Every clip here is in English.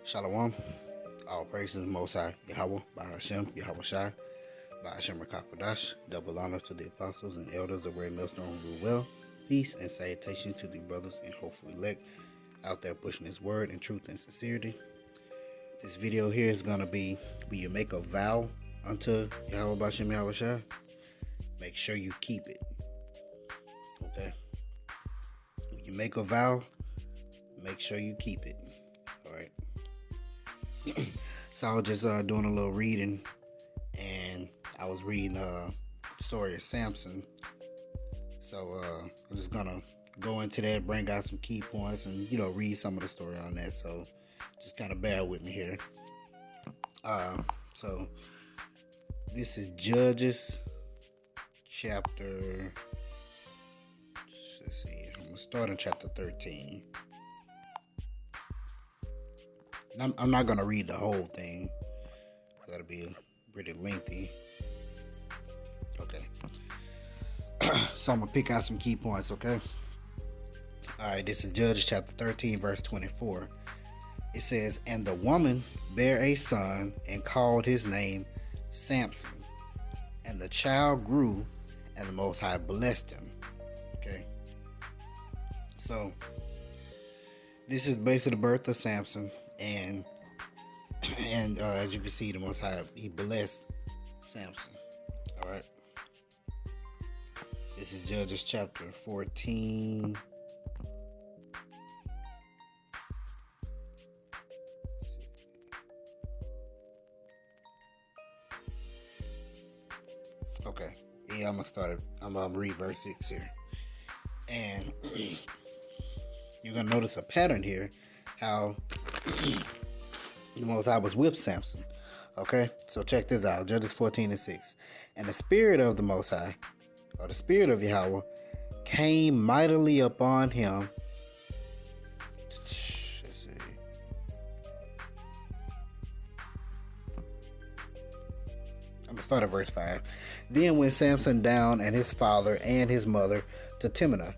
Shalom. All praises Most High Yahweh, by Hashem, Yahweh Shai, by Hashem Rakakwadash. Double honor to the apostles and elders of Red Millstone who rule well. Peace and salutation to the brothers and hopeful elect out there pushing His word in truth and sincerity. This video here is going to be, when you make a vow unto Yahweh by Hashem, Yahweh Shai, make sure you keep it. Okay? When you make a vow, make sure you keep it. Alright? So I was just doing a little reading, and I was reading the story of Samson. So I'm just gonna go into that, bring out some key points, and read some of the story on that. So just kind of bear with me here. So this is Judges chapter. Let's see. I'm gonna start in chapter 13. I'm not going to read the whole thing. That'll be pretty lengthy. Okay. So I'm going to pick out some key points, okay? Alright, this is Judges chapter 13, verse 24. It says, "And the woman bare a son and called his name Samson. And the child grew, and the Most High blessed him." Okay. So this is basically the birth of Samson, and as you can see, the Most High, He blessed Samson. All right. This is Judges chapter 14. Okay. Yeah, I'm gonna read verse 6 here, and you're going to notice a pattern here, how the Most High was with Samson. Okay, so check this out. Judges 14 and 6. "And the spirit of the Most High, or the spirit of Yahweh, came mightily upon him." Let's see. I'm going to start at verse 5. "Then went Samson down and his father and his mother to Timnah,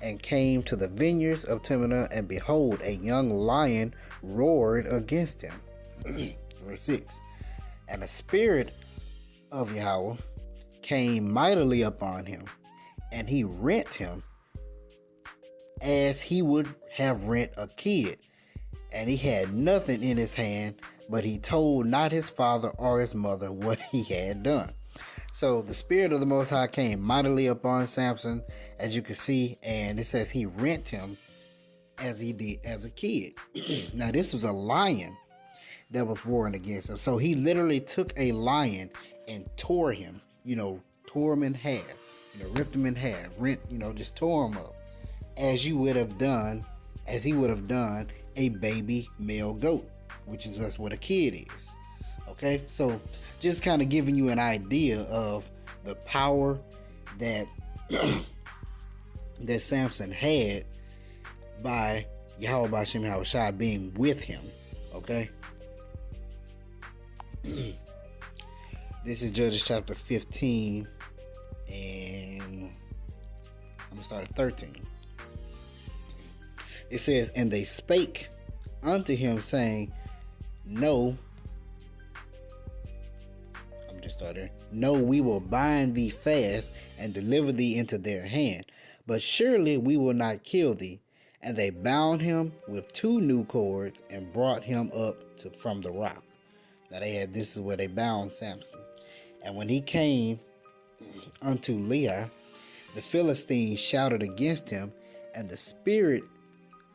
and came to the vineyards of Timnah, and behold, a young lion roared against him." Verse 6. "And the spirit of Yahweh came mightily upon him, and he rent him as he would have rent a kid. And he had nothing in his hand, but he told not his father or his mother what he had done." So the spirit of the Most High came mightily upon Samson, as you can see, and it says he rent him as he did as a kid. Now this was a lion that was warring against him. So he literally took a lion and tore him, tore him in half, ripped him in half, just tore him up, as he would have done a baby male goat, which is just what a kid is. Okay, so just kind of giving you an idea of the power that that Samson had by Yahweh by Hashem Yahweh Shai being with him. Okay. This is Judges chapter 15, and I'm going to start at 13. It says, "And they spake unto him, saying, No, we will bind thee fast and deliver thee into their hand, but surely we will not kill thee. And they bound him with 2 new cords and brought him up from the rock." Now this is where they bound Samson. "And when he came unto Lehi, the Philistines shouted against him, and the spirit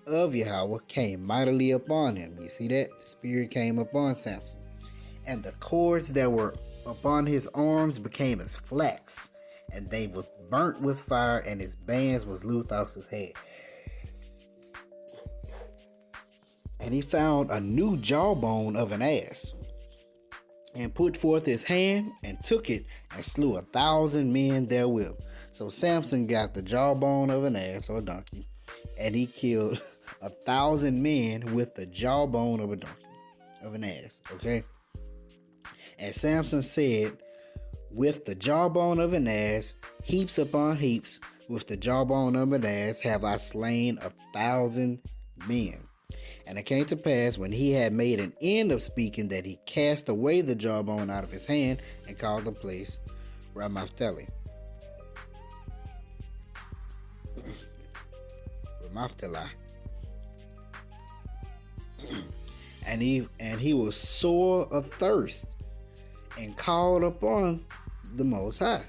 of Yahweh came mightily upon him." You see that? The spirit came upon Samson. "And the cords that were upon his arms became as flax, and they was burnt with fire, and his bands was loosed off his head. And he found a new jawbone of an ass, and put forth his hand, and took it, and slew 1,000 men therewith." So Samson got the jawbone of an ass, or a donkey, and he killed 1,000 men with the jawbone of a donkey, of an ass. Okay. "And Samson said, With the jawbone of an ass, heaps upon heaps, with the jawbone of an ass have I slain 1,000 men." And it came to pass when he had made an end of speaking that he cast away the jawbone out of his hand and called the place Ramatheli. Ramatheli. And he was sore athirst and called upon the Most High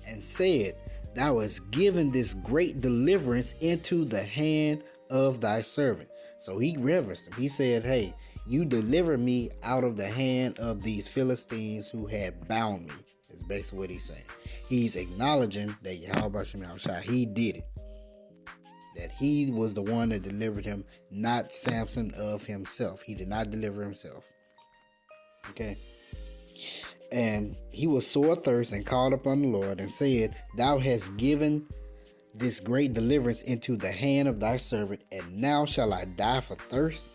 and said, Thou hast given this great deliverance into the hand of thy servant. So he reverenced him. He said, hey, you deliver me out of the hand of these Philistines who had bound me. That's basically what he's saying. He's acknowledging that Yahweh Shem Shai, he did it. That he was the one that delivered him, not Samson of himself. He did not deliver himself. Okay. And he was sore athirst and called upon the Lord and said, Thou hast given this great deliverance into the hand of thy servant, and now shall I die for thirst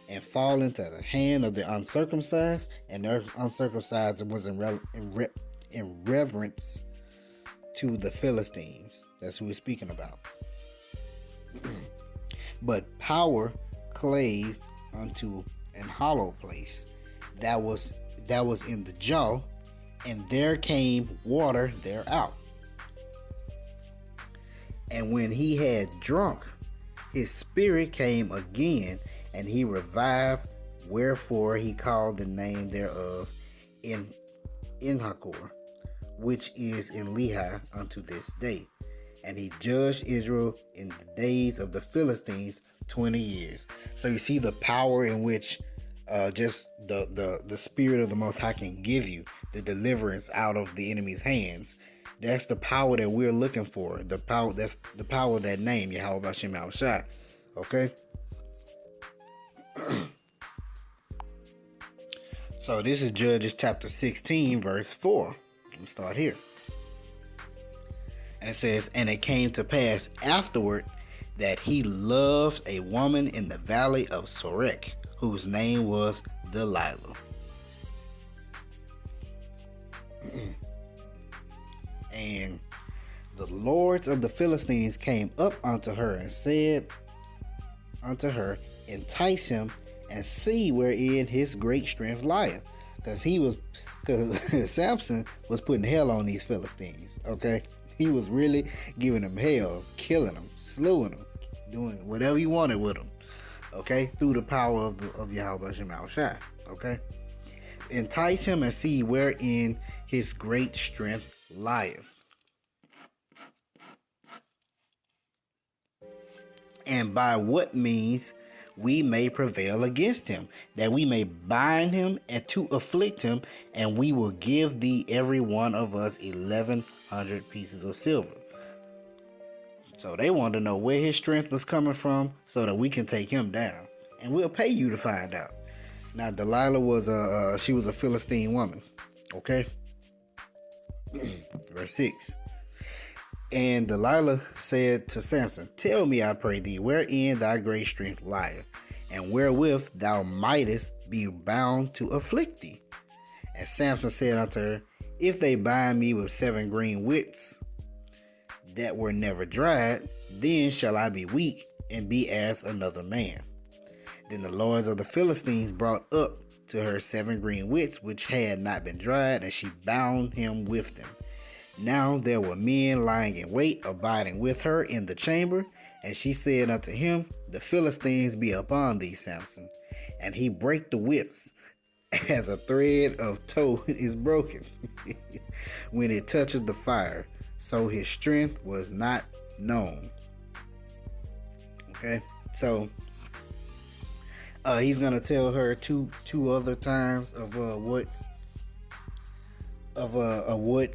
and fall into the hand of the uncircumcised. And their uncircumcised was in reverence to the Philistines. That's who we're speaking about. But power clave unto an hollow place that was in the jaw, and there came water thereout. And when he had drunk, his spirit came again, and he revived, wherefore he called the name thereof Enhakkore, which is in Lehi unto this day. And he judged Israel in the days of the Philistines 20 years. So you see the power in which just the spirit of the Most High can give you, the deliverance out of the enemy's hands. That's the power that we're looking for. The power, that's the power of that name, Yahweh Bashem Shai. Okay? So this is Judges chapter 16, verse 4. Let's start here. And it says, And it came to pass afterward that he loved a woman in the valley of Sorek, whose name was Delilah. And the lords of the Philistines came up unto her and said unto her, Entice him and see wherein his great strength lieth. Because Samson was putting hell on these Philistines. Okay, he was really giving them hell, killing them, slewing them, doing whatever he wanted with them. Okay, through the power of Yahweh Shemel Shai. Okay, entice him and see wherein his great strength lieth, and by what means we may prevail against him, that we may bind him and to afflict him, and we will give thee every one of us 1,100 pieces of silver. So they wanted to know where his strength was coming from so that we can take him down. And we'll pay you to find out. Now, Delilah was she was a Philistine woman. Okay? Verse 6. And Delilah said to Samson, Tell me, I pray thee, wherein thy great strength lieth, and wherewith thou mightest be bound to afflict thee. And Samson said unto her, If they bind me with 7 green withs that were never dried, then shall I be weak and be as another man. Then the lords of the Philistines brought up to her 7 green withs which had not been dried, and she bound him with them. Now there were men lying in wait, abiding with her in the chamber, and she said unto him, The Philistines be upon thee, Samson. And he brake the whips, as a thread of tow is broken when it touches the fire, so his strength was not known. Okay, so he's gonna tell her two other times of what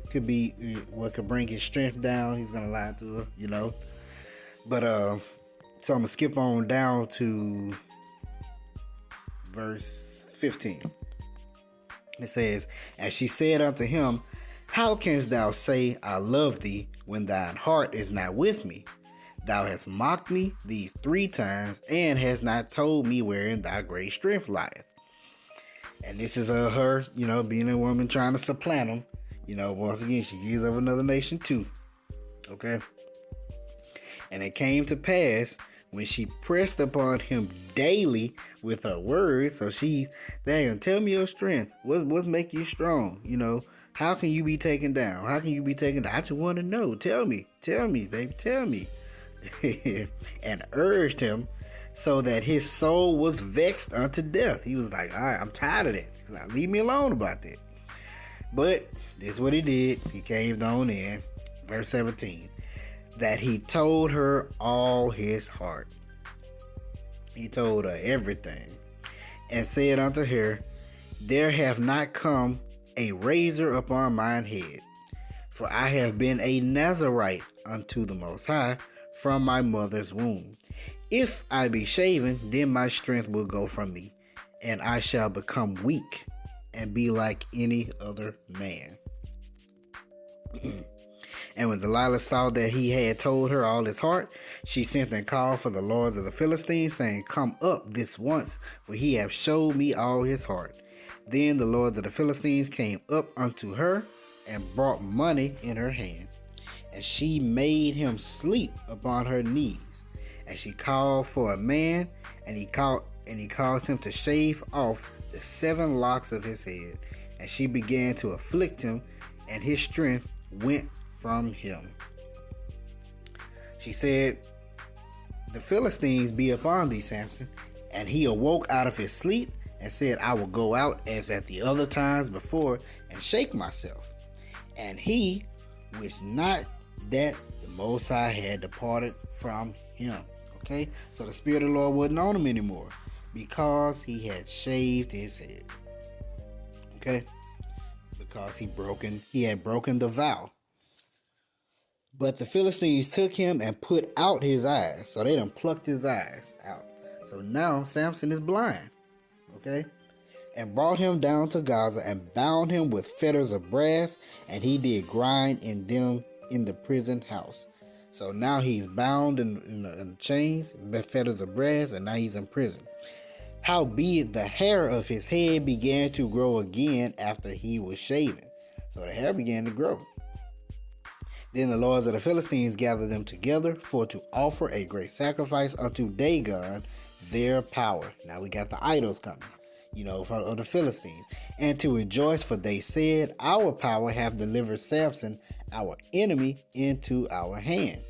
could be, what could bring his strength down. He's gonna lie to her, you know. But so I'm gonna skip on down to verse 15. It says, And she said unto him, How canst thou say, I love thee, when thine heart is not with me? Thou hast mocked me these 3 times, and hast not told me wherein thy great strength lieth. And this is her, you know, being a woman trying to supplant him. You know, once again, she is of another nation too. Okay. And it came to pass, when she pressed upon him daily with her words. So she, dang, tell me your strength. What's make you strong? How can you be taken down? How can you be taken down? I just want to know. Tell me, baby, tell me. And urged him so that his soul was vexed unto death. He was like, all right, I'm tired of that. He's like, leave me alone about that. But this is what he did. He caved on in. Verse 17. That he told her all his heart. He told her everything. And said unto her, there hath not come a razor upon mine head. For I have been a Nazarite unto the Most High from my mother's womb. If I be shaven, then my strength will go from me, and I shall become weak and be like any other man. And when Delilah saw that he had told her all his heart, she sent and called for the lords of the Philistines, saying, come up this once, for he hath showed me all his heart. Then the lords of the Philistines came up unto her, and brought money in her hand. And she made him sleep upon her knees. And she called for a man, and he caused him to shave off the 7 locks of his head. And she began to afflict him, and his strength went from him. She said, the Philistines be upon thee, Samson. And he awoke out of his sleep, and said, I will go out as at the other times before, and shake myself. And he wished not that the Most High had departed from him. Okay, so the Spirit of the Lord wasn't on him anymore, because he had shaved his head. Okay, because he had broken the vow. But the Philistines took him and put out his eyes. So they done plucked his eyes out. So now Samson is blind. Okay, and brought him down to Gaza, and bound him with fetters of brass, and he did grind in them in the prison house. So now he's bound in chains, the fetters of brass, and now he's in prison. Howbeit the hair of his head began to grow again after he was shaven. So the hair began to grow. Then the lords of the Philistines gathered them together for to offer a great sacrifice unto Dagon, their power. Now we got the idols coming, of the Philistines. And to rejoice, for they said, our power hath delivered Samson, our enemy, into our hand.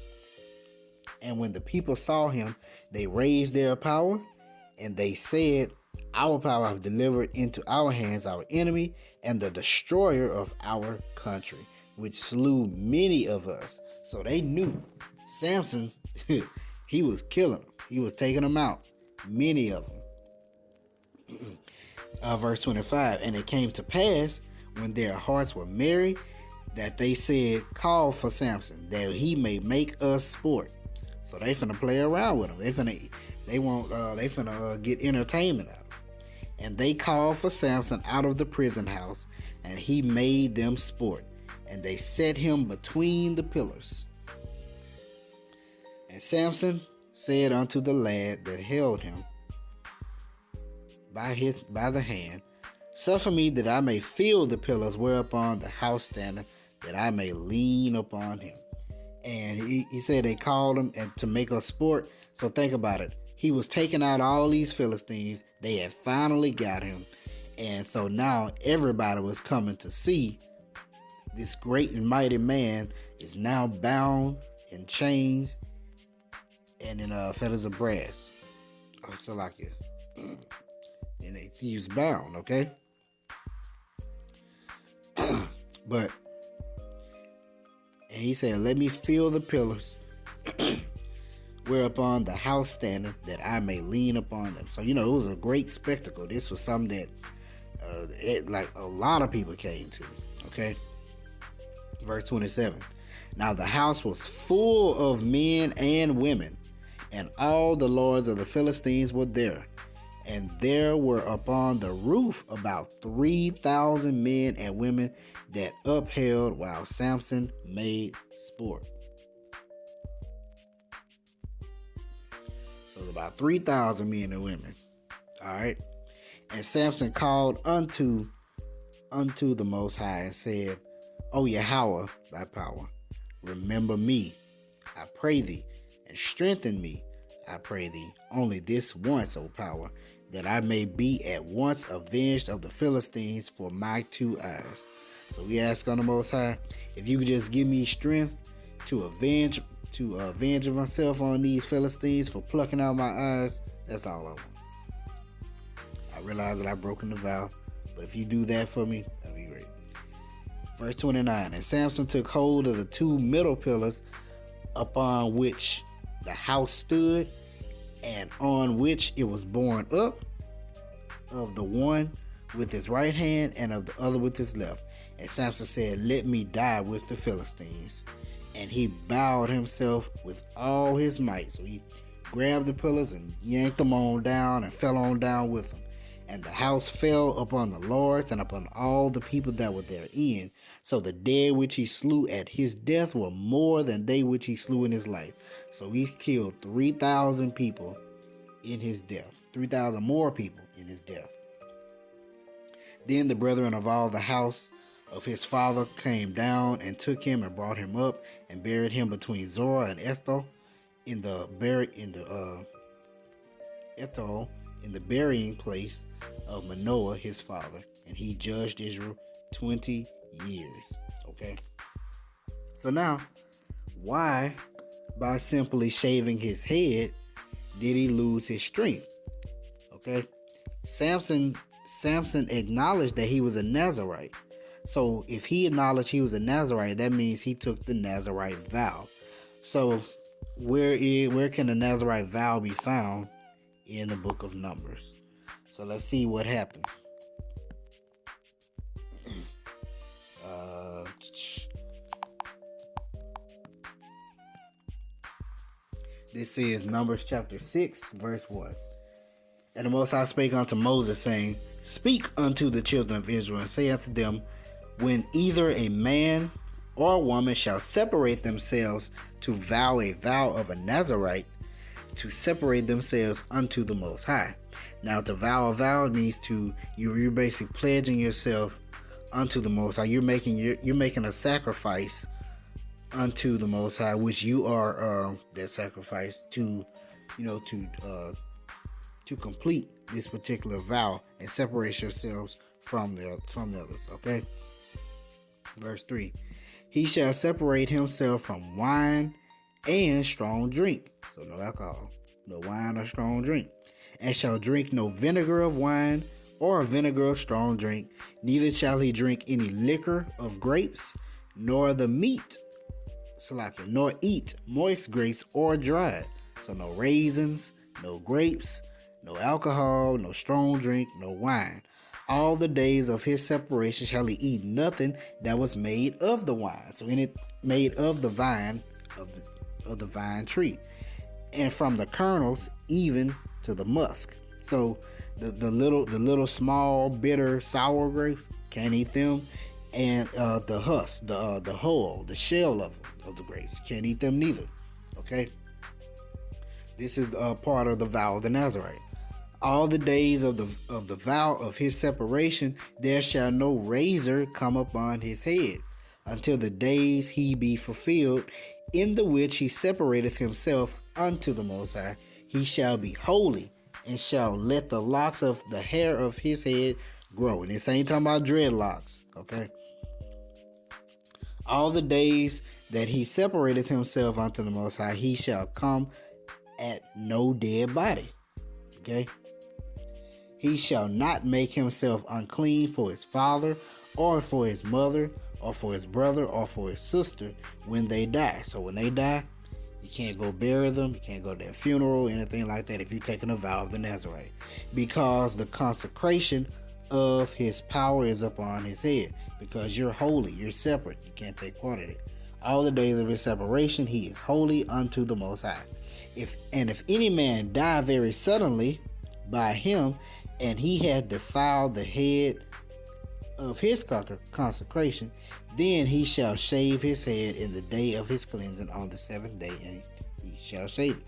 And when the people saw him, they raised their power, and they said, our power hath delivered into our hands our enemy, and the destroyer of our country, which slew many of us. So they knew Samson, he was killing them. He was taking them out. Many of them. Verse 25. And it came to pass, when their hearts were merry, that they said, call for Samson, that he may make us sport. So they finna play around with him. They finna get entertainment out of him. And they called for Samson out of the prison house, and he made them sport. And they set him between the pillars. And Samson said unto the lad that held him by the hand, suffer me that I may feel the pillars whereupon the house standeth, that I may lean upon him. And he said they called him and to make us sport. So think about it. He was taking out all these Philistines. They had finally got him. And so now everybody was coming to see this great and mighty man is now bound in chains and in fetters of brass. Oh, Salakia. And he was bound, okay? But, and he said, let me feel the pillars whereupon the house standeth, that I may lean upon them. So, it was a great spectacle. This was something that like a lot of people came to, okay? Verse 27. Now the house was full of men and women, and all the lords of the Philistines were there. And there were upon the roof about 3,000 men and women that upheld while Samson made sport. So about 3,000 men and women. All right. And Samson called unto the Most High and said, O Yahweh, thy power, remember me, I pray thee, and strengthen me. I pray thee, only this once, O power, that I may be at once avenged of the Philistines for my 2 eyes. So we ask on the Most High, if you could just give me strength to avenge myself on these Philistines for plucking out my eyes, that's all I want. I realize that I've broken the vow, but if you do that for me, that'd be great. Verse 29, and Samson took hold of the 2 middle pillars upon which the house stood, and on which it was borne up, of the one with his right hand and of the other with his left. And Samson said, let me die with the Philistines. And he bowed himself with all his might. So he grabbed the pillars and yanked them on down and fell on down with them. And the house fell upon the lords and upon all the people that were therein. So the dead which he slew at his death were more than they which he slew in his life. So he killed 3,000 people in his death. 3,000 more people in his death. Then the brethren of all the house of his father came down and took him and brought him up and buried him between Zorah and Ethel in the burying place of Manoah his father, and he judged Israel 20 years. Okay. So now, why, by simply shaving his head, did he lose his strength? Okay. Samson acknowledged that he was a Nazarite. So if he acknowledged he was a Nazarite, that means he took the Nazarite vow. So where can the Nazarite vow be found? In the book of Numbers. So let's see what happened. This is Numbers chapter 6, verse 1. And the Most High spake unto Moses, saying, speak unto the children of Israel, and say unto them, when either a man or a woman shall separate themselves to vow a vow of a Nazarite, to separate themselves unto the Most High. Now, to vow a vow means you're basically pledging yourself unto the Most High. You're making a sacrifice unto the Most High, which you are that sacrifice to complete this particular vow and separate yourselves from the others. Okay. Verse 3: he shall separate himself from wine and strong drink. So no alcohol, no wine or strong drink. And shall drink no vinegar of wine or vinegar of strong drink. Neither shall he drink any liquor of grapes, nor the meat, nor eat moist grapes or dried. So no raisins, no grapes, no alcohol, no strong drink, no wine. All the days of his separation shall he eat nothing that was made of the wine. So any made of the vine, of the vine tree, and from the kernels even to the musk. So the little small bitter sour grapes, can't eat them, and the husk, the hull, the shell of the grapes, can't eat them neither. Okay, this is part of the vow of the Nazarite. All the days of the vow of his separation, there shall no razor come upon his head, until the days he be fulfilled, in the which he separateth himself unto the Most High. He shall be holy, and shall let the locks of the hair of his head grow. And this ain't talking about dreadlocks, okay? All the days that he separated himself unto the Most High, he shall come at no dead body, okay? He shall not make himself unclean for his father, or for his mother, or for his brother, or for his sister when they die. So when they die, you can't go bury them, you can't go to their funeral, anything like that if you're taking a vow of the Nazarite, because the consecration of his power is upon his head, because you're holy, you're separate, you can't take part in it. All the days of his separation he is holy unto the Most High. If any man die very suddenly by him, and he had defiled the head of his consecration, then he shall shave his head in the day of his cleansing on the 7th day, and he shall shave it.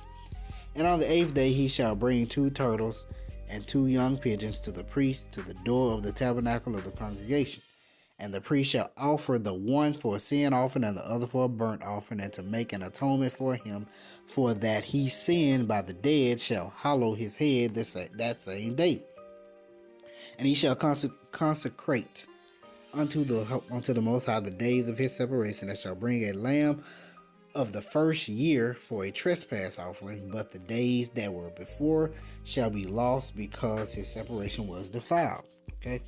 And on the 8th day he shall bring 2 turtles and 2 young pigeons to the priest to the door of the tabernacle of the congregation. And the priest shall offer the one for a sin offering and the other for a burnt offering, and to make an atonement for him, for that he sinned by the dead, shall hallow his head that same day. And he shall consecrate unto the Most High the days of his separation, and shall bring a lamb of the first year for a trespass offering, but the days that were before shall be lost, because his separation was defiled. Okay.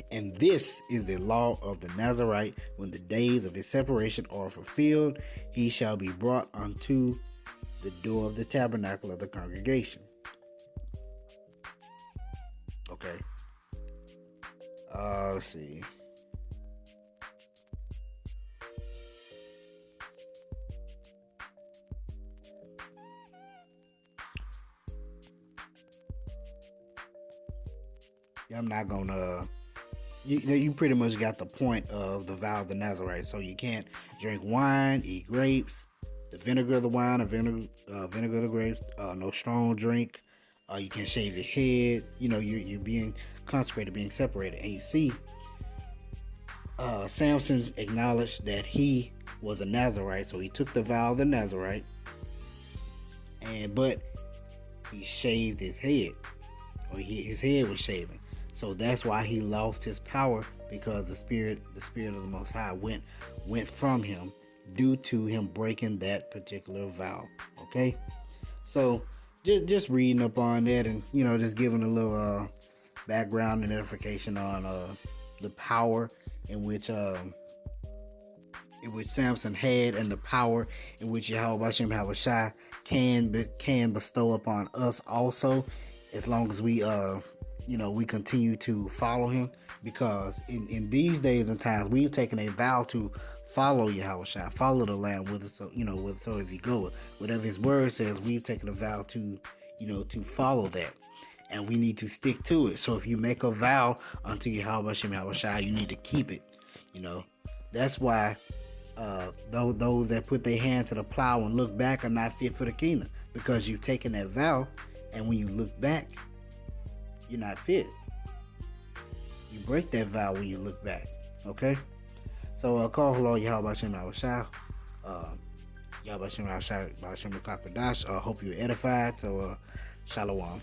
And this is the law of the Nazarite: when the days of his separation are fulfilled, he shall be brought unto the door of the tabernacle of the congregation. Okay. Let's see. Yeah, I'm not gonna. You pretty much got the point of the vow of the Nazarite. So you can't drink wine, eat grapes, the vinegar of the wine, or vinegar of the grapes. No strong drink. You can't shave your head. You're being consecrated, being separated. And you see, Samson acknowledged that he was a Nazarite, so he took the vow of the Nazarite, but he shaved his head, or his head was shaven. So that's why he lost his power, because the spirit of the Most High went from him due to him breaking that particular vow. Okay, so just reading up on that, and just giving a little background and edification on the power in which Samson had, and the power in which Yahweh Hashem Yahushua can bestow upon us also, as long as we we continue to follow him. Because in these days and times, we've taken a vow to follow Yahushua, follow the Lamb with us. So so if you go, whatever his word says, we've taken a vow to follow that, and we need to stick to it. So if you make a vow unto Yahweh Hashem Yahushua, you need to keep it. That's why those that put their hand to the plow and look back are not fit for the kingdom, because you've taken that vow, and when you look back, you're not fit. You break that vow when you look back. Okay? So call hello Yahweh Hashem Yahushua. Yahweh Hashem Yahushua Hashem Kakadash. Hope you're edified. So shalom.